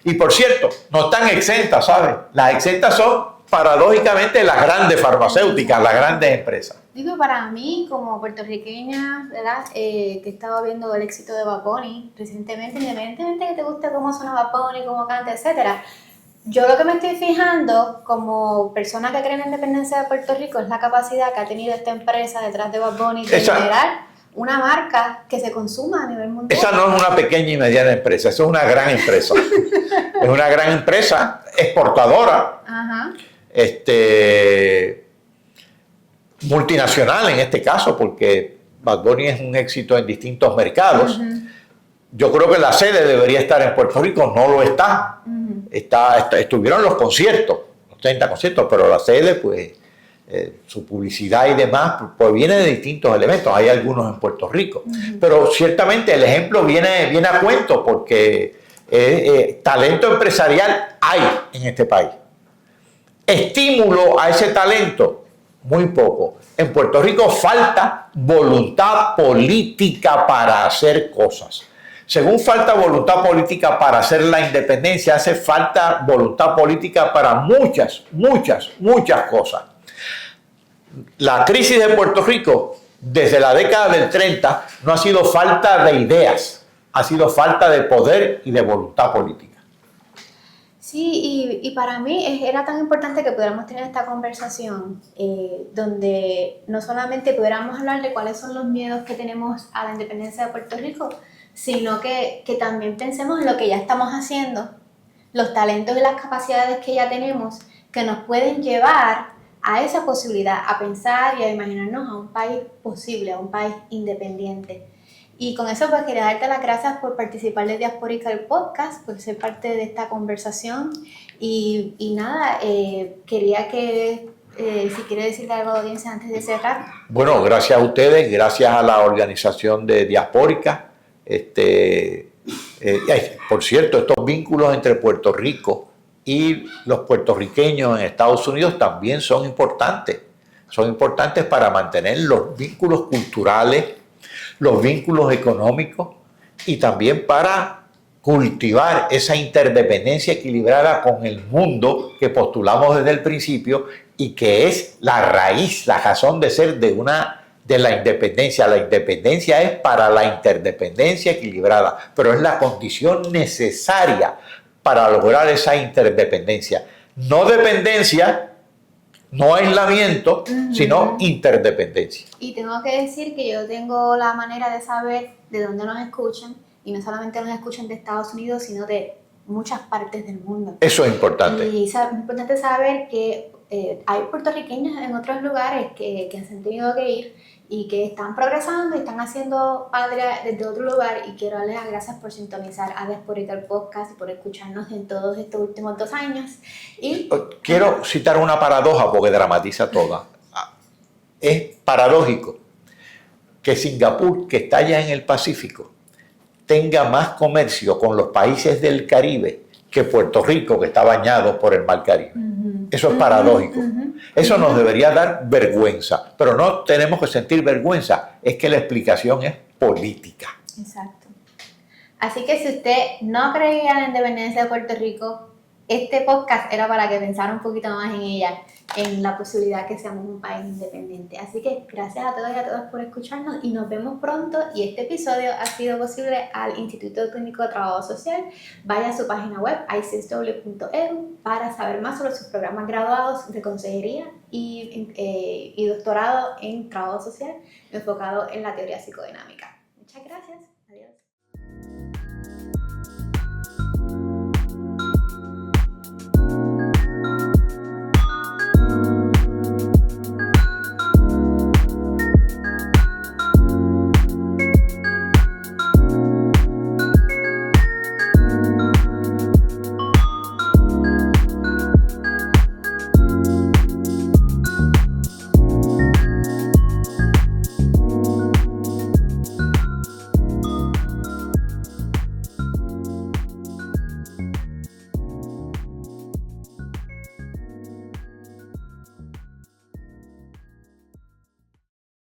Y por cierto, no están exentas, ¿sabes? Las exentas son, paradójicamente, las grandes farmacéuticas, las grandes empresas. Digo, para mí, como puertorriqueña, ¿verdad? Que he estado viendo el éxito de Bad Bunny recientemente, independientemente de que te guste cómo suena Bad Bunny, cómo canta, etcétera. Yo lo que me estoy fijando como persona que cree en la independencia de Puerto Rico es la capacidad que ha tenido esta empresa detrás de Bad Bunny de generar una marca que se consuma a nivel mundial. Esa no es una pequeña y mediana empresa, eso es una gran empresa. Es una gran empresa exportadora, multinacional en este caso, porque Bad Bunny es un éxito en distintos mercados. Yo creo que la sede debería estar en Puerto Rico, no lo está. Estuvieron los conciertos, los 30 conciertos, pero la sede, pues, su publicidad y demás, pues viene de distintos elementos. Hay algunos en Puerto Rico. Pero ciertamente el ejemplo viene a cuento, porque Talento empresarial hay en este país. Estímulo a ese talento, muy poco. En Puerto Rico falta voluntad política para hacer cosas. Según falta voluntad política para hacer la independencia, hace falta voluntad política para muchas cosas. La crisis de Puerto Rico, desde la década del 30, no ha sido falta de ideas, ha sido falta de poder y de voluntad política. Sí, y para mí era tan importante que pudiéramos tener esta conversación donde no solamente pudiéramos hablar de cuáles son los miedos que tenemos a la independencia de Puerto Rico, sino que también pensemos en lo que ya estamos haciendo, los talentos y las capacidades que ya tenemos que nos pueden llevar a esa posibilidad, a pensar y a imaginarnos a un país posible, a un país independiente. Y con eso pues quería darte las gracias por participar de Diaspórica, el podcast, por ser parte de esta conversación y nada, quería que si quieres decirle algo a la audiencia antes de cerrar. Bueno, gracias a ustedes, gracias a la organización de Diaspórica. Por cierto, estos vínculos entre Puerto Rico y los puertorriqueños en Estados Unidos también son importantes. Son importantes para mantener los vínculos culturales, los vínculos económicos y también para cultivar esa interdependencia equilibrada con el mundo que postulamos desde el principio y que es la raíz, la razón de ser de la independencia. La independencia es para la interdependencia equilibrada, pero es la condición necesaria para lograr esa interdependencia. No dependencia, no aislamiento, sino interdependencia. Y tengo que decir que yo tengo la manera de saber de dónde nos escuchan, y no solamente nos escuchan de Estados Unidos, sino de muchas partes del mundo. Eso es importante. Y es importante saber que hay puertorriqueños en otros lugares que se han tenido que ir y que están progresando y están haciendo patria desde otro lugar, y quiero darles las gracias por sintonizar a Diaspórica, el podcast, y por escucharnos en todos estos últimos 2 años. Y quiero citar una paradoja porque dramatiza toda. Es paradójico que Singapur, que está allá en el Pacífico, tenga más comercio con los países del Caribe que Puerto Rico, que está bañado por el Mar Caribe. Eso es paradójico. Eso nos debería dar vergüenza, pero no tenemos que sentir vergüenza, es que la explicación es política. Exacto. Así que si usted no creía en la independencia de Puerto Rico, este podcast era para que pensara un poquito más en ella, en la posibilidad que seamos un país independiente. Así que gracias a todos y a todas por escucharnos y nos vemos pronto. Y este episodio ha sido posible al Instituto Técnico de Trabajo Social. Vaya a su página web icsw.edu para saber más sobre sus programas graduados de consejería y doctorado en trabajo social enfocado en la teoría psicodinámica. Muchas gracias.